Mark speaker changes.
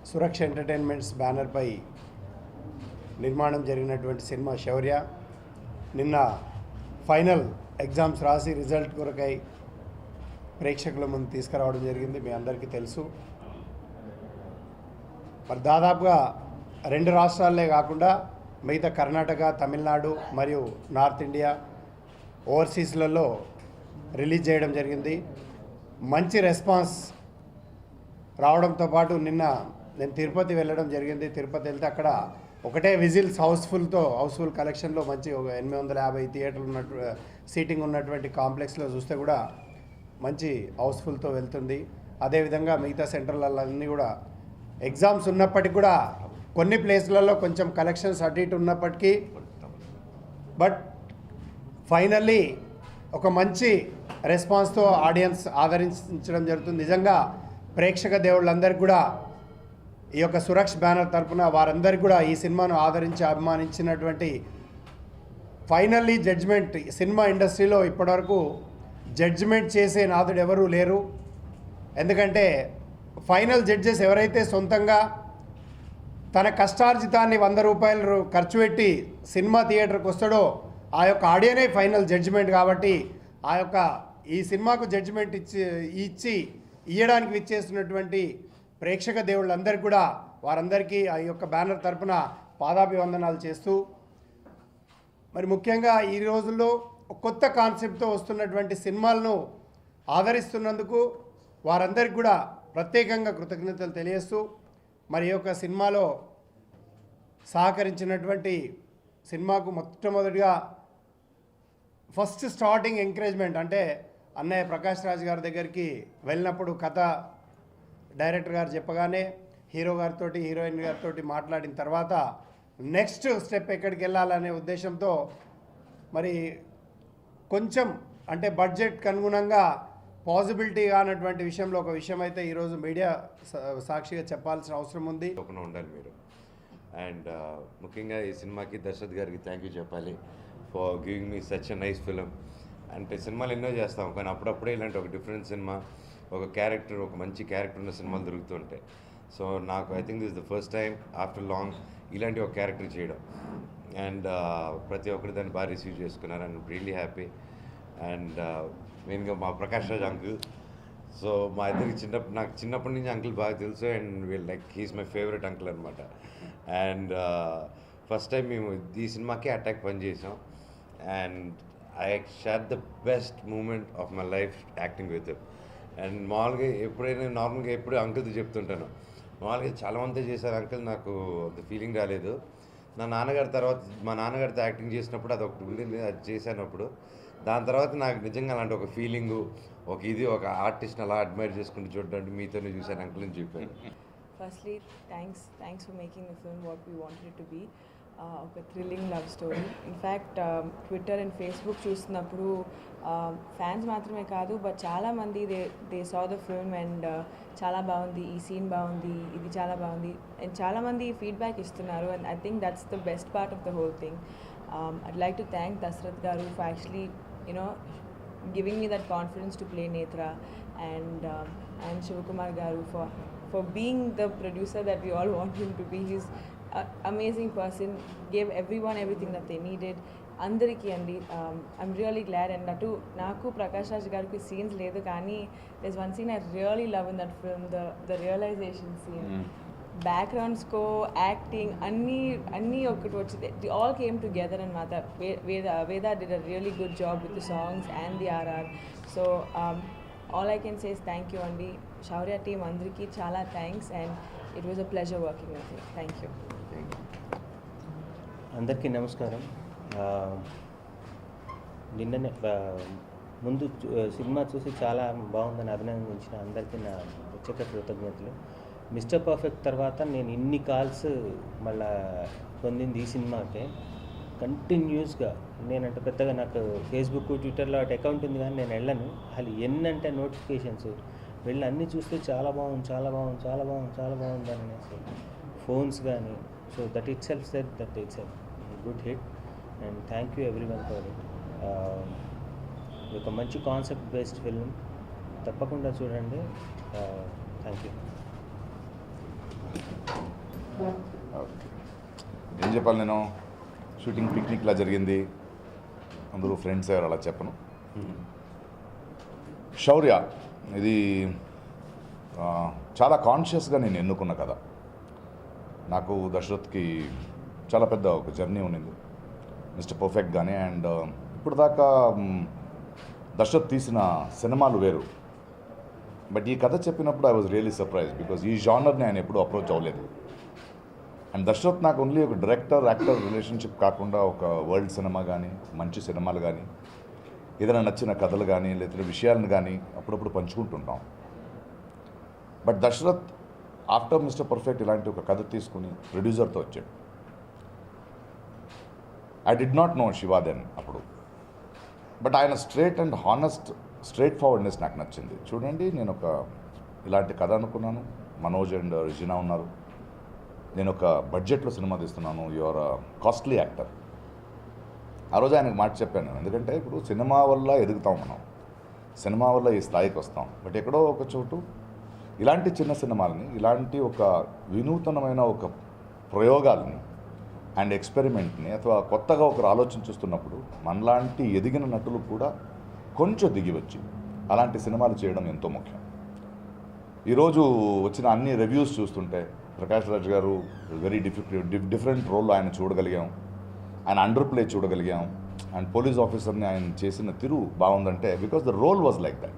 Speaker 1: సురక్ష entertainments బ్యానర్పై నిర్మాణం జరిగినటువంటి సినిమా శౌర్య నిన్న ఫైనల్ ఎగ్జామ్స్ రాసి రిజల్ట్ కొరకై ప్రేక్షకుల ముందు తీసుకురావడం జరిగింది. మీ అందరికీ తెలుసు. మరి దాదాపుగా 2 రాష్ట్రాలే కాకుండా మిగతా కర్ణాటక, తమిళనాడు మరియు నార్త్ ఇండియా, ఓవర్సీస్లలో రిలీజ్ చేయడం జరిగింది. మంచి రెస్పాన్స్ రావడంతో పాటు నిన్న నేను తిరుపతి వెళ్ళడం జరిగింది. తిరుపతి వెళ్తే అక్కడ ఒకటే విజిల్స్ హౌస్ఫుల్ కలెక్షన్లో మంచి 850 థియేటర్లు ఉన్నట్టు సీటింగ్ ఉన్నటువంటి కాంప్లెక్స్లో చూస్తే కూడా మంచి హౌస్ఫుల్తో వెళ్తుంది. అదేవిధంగా మిగతా సెంటర్లన్నీ కూడా ఎగ్జామ్స్ ఉన్నప్పటికీ కూడా కొన్ని ప్లేస్లలో కొంచెం కలెక్షన్స్ అటు ఇటు ఉన్నప్పటికీ బట్ ఫైనల్లీ ఒక మంచి రెస్పాన్స్తో ఆడియన్స్ ఆదరించడం జరుగుతుంది. నిజంగా ప్రేక్షక దేవుళ్ళందరికీ కూడా ఈ యొక్క సురక్ష్ బ్యానర్ తరఫున వారందరికీ కూడా ఈ సినిమాను ఆదరించి అభిమానించినటువంటి ఫైనల్లీ జడ్జిమెంట్ సినిమా ఇండస్ట్రీలో ఇప్పటివరకు జడ్జిమెంట్ చేసే నాదుడు ఎవరూ లేరు. ఎందుకంటే ఫైనల్ జడ్జెస్ ఎవరైతే సొంతంగా తన కష్టార్జితాన్ని 100 రూపాయలు ఖర్చు పెట్టి సినిమా థియేటర్కి వస్తాడో ఆ యొక్క ఆడియోనే ఫైనల్ జడ్జిమెంట్. కాబట్టి ఆ యొక్క ఈ సినిమాకు జడ్జిమెంట్ ఇవ్వడానికి విచ్చేస్తున్నటువంటి ప్రేక్షక దేవుళ్ళందరికీ కూడా వారందరికీ ఆ యొక్క బ్యానర్ తరపున పాదాభివందనాలు చేస్తూ, మరి ముఖ్యంగా ఈ రోజుల్లో కొత్త కాన్సెప్ట్తో వస్తున్నటువంటి సినిమాలను ఆదరిస్తున్నందుకు వారందరికీ కూడా ప్రత్యేకంగా కృతజ్ఞతలు తెలియజేస్తూ, మరి ఈ యొక్క సినిమాలో సహకరించినటువంటి సినిమాకు మొట్టమొదటిగా ఫస్ట్ స్టార్టింగ్ ఎంకరేజ్మెంట్ అంటే అన్నయ్య ప్రకాష్ రాజ్ గారి దగ్గరికి వెళ్ళినప్పుడు కథ డైరెక్టర్ గారు చెప్పగానే హీరో గారితో హీరోయిన్ గారితో మాట్లాడిన తర్వాత నెక్స్ట్ స్టెప్ ఎక్కడికి వెళ్ళాలనే ఉద్దేశంతో మరి కొంచెం అంటే బడ్జెట్కి అనుగుణంగా పాసిబిలిటీ కానటువంటి విషయంలో ఒక విషయం అయితే ఈరోజు మీడియా సాక్షిగా చెప్పాల్సిన అవసరం ఉంది.
Speaker 2: ఉండాలి మీరు. అండ్ ముఖ్యంగా ఈ సినిమాకి దర్శరథ్ గారికి థ్యాంక్ యూ చెప్పాలి for giving me such a nice film. అంటే సినిమాలు ఎన్నో చేస్తాం కానీ అప్పుడప్పుడే ఇలాంటి ఒక డిఫరెంట్ సినిమా, ఒక మంచి క్యారెక్టర్ ఉన్న సినిమాలు దొరుకుతుంటాయి. సో నాకు I think this the first time after long ఇలాంటి ఒక క్యారెక్టర్ చేయడం. అండ్ ప్రతి ఒక్కరు దాన్ని బాగా రిసీవ్ చేసుకున్నారు. And really happy. అండ్ మెయిన్గా మా ప్రకాష్ రాజ్ అంకుల్. సో మా ఇద్దరికి నాకు చిన్నప్పటి నుంచి అంకుల్ బాగా తెలుసు. And like he's my favourite uncle అనమాట. అండ్ ఫస్ట్ టైం మేము ఈ సినిమాకే అటాక్ పనిచేసాం. And I share the best moment of my life acting with him. And నార్మల్గా ఎప్పుడు అంకుల్తో చెప్తుంటాను, మామూలుగా చాలామంది చేశారు అంకుల్, నాకు అంత ఫీలింగ్ రాలేదు. మా నాన్నగారితో యాక్టింగ్ చేసినప్పుడు అది ఒకటి ఉండింది, అది చేశానప్పుడు. దాని తర్వాత నాకు నిజంగా అలాంటి ఒక ఫీలింగు, ఒక ఆర్టిస్ట్ని అలా అడ్మైర్ చేసుకుంటూ చూడడానికి మీతోనే చూశాను అంకుల్ అని చెప్పాను.
Speaker 3: Firstly, thanks for making the film what we wanted it to be. ఒక thrilling love story. In fact Twitter and Facebook చూస్తున్నప్పుడు ఫ్యాన్స్ మాత్రమే కాదు బట్ చాలామంది they saw the film and చాలా బాగుంది, ఈ సీన్ బాగుంది, ఇది చాలా బాగుంది అండ్ చాలామంది ఫీడ్బ్యాక్ ఇస్తున్నారు. And I think that's the best part of the whole thing. I'd like to thank Dasrath Garu for actually giving me that confidence to play Netra, and Shivakumar Garu for being the producer that we all want him to be. He's an amazing person, gave everyone everything that they needed. Andariki andi, I'm really glad. And naku Prakash Raj gariki scenes ledu కానీ there's one scene I really love in that film, the realization scene. Background score, acting, anni okati vachindi, they all came together and Mata Veda did a really good job with the songs and the RR. So all I can say is thank you andi. Shaurya team andariki chala thanks, and it was a pleasure working with you. Thank you.
Speaker 4: అందరికీ నమస్కారం. నిన్ననే ముందు cinema చూసి చాలా బాగుందని అభినందించిన అందరికీ నా ప్రత్యేక కృతజ్ఞతలు. మిస్టర్ పర్ఫెక్ట్ తర్వాత నేను ఇన్ని కాల్స్ మళ్ళా పొందింది ఈ సినిమాకే. కంటిన్యూస్గా నేనంటే పెద్దగా నాకు ఫేస్బుక్ ట్విట్టర్లో అటు అకౌంట్ ఉంది కానీ నేను వెళ్ళను. అసలు ఎన్నంటే నోటిఫికేషన్స్ వెళ్ళి అన్నీ చూస్తే చాలా బాగుంది అని అనేసి ఫోన్స్ కానీ. So that it self set that it's a good hit and thank you everyone for it. ఒక మంచి కాన్సెప్ట్ బేస్డ్ ఫిల్మ్, తప్పకుండా చూడండి. Thank you.
Speaker 5: ఏం చెప్పాలి నేను, షూటింగ్ పిక్నిక్లా జరిగింది, అందరూ ఫ్రెండ్స్ ఎవరు అలా చెప్పను. శౌర్య ఇది చాలా కాన్షియస్గా నేను ఎన్నుకున్న కథ. నాకు దశరథ్కి చాలా పెద్ద ఒక జర్నీ ఉన్నింది మిస్టర్ పర్ఫెక్ట్ కానీ. అండ్ ఇప్పుడు దాకా దశరథ్ తీసిన సినిమాలు వేరు, బట్ ఈ కథ చెప్పినప్పుడు I was really surprise because ఈ జానర్ని ఆయన ఎప్పుడూ అప్రోచ్ అవ్వలేదు. అండ్ దశరథ్ నాకు ఓన్లీ ఒక డైరెక్టర్ యాక్టర్ రిలేషన్షిప్ కాకుండా ఒక వరల్డ్ సినిమా కానీ, మంచి సినిమాలు కానీ, ఏదైనా నచ్చిన కథలు కానీ, లేదా విషయాలను కానీ అప్పుడప్పుడు పంచుకుంటుంటాం. But Dasharath after Mister Perfect ఇలాంటి ఒక కథ తీసుకుని ప్రొడ్యూసర్తో వచ్చాడు. I did not know Shiva then అప్పుడు, బట్ ఆయన straight and honest straight forwardness నాకు నచ్చింది. చూడండి, నేను ఒక ఇలాంటి కథ అనుకున్నాను, మనోజ్ అండ్ రిజినా ఉన్నారు, నేను ఒక బడ్జెట్లో సినిమా తీస్తున్నాను, యు ఆర్ కాస్ట్లీ యాక్టర్. ఆ రోజు ఆయనకు మాట చెప్పాను, ఎందుకంటే ఇప్పుడు సినిమా వల్ల ఎదుగుతాం మనం, సినిమా వల్ల ఈ స్థాయికి వస్తాం. బట్ ఎక్కడో ఒక చోటు ఇలాంటి చిన్న సినిమాలని, ఇలాంటి ఒక వినూతనమైన ఒక ప్రయోగాలని అండ్ ఎక్స్పెరిమెంట్ని ಅಥವಾ కొత్తగా ఒకరు ఆలోచించుస్తున్నప్పుడు మనలాంటి ఎదిగిన నటులు కూడా కొంచెం దిగి వచ్చి అలాంటి సినిమాలు చేయడం ఎంతో ముఖ్యం. ఈరోజు వచ్చిన అన్ని రివ్యూస్ చూస్తుంటే ప్రకాష్ రాజ్ గారు వెరీ డిఫరెంట్ రోల్లో ఆయన చూడగలిగాం, ఆయన అండర్ ప్లే చూడగలిగాం, అండ్ పోలీస్ ఆఫీసర్ని ఆయన చేసిన తీరు బాగుందంటే because the role was like that.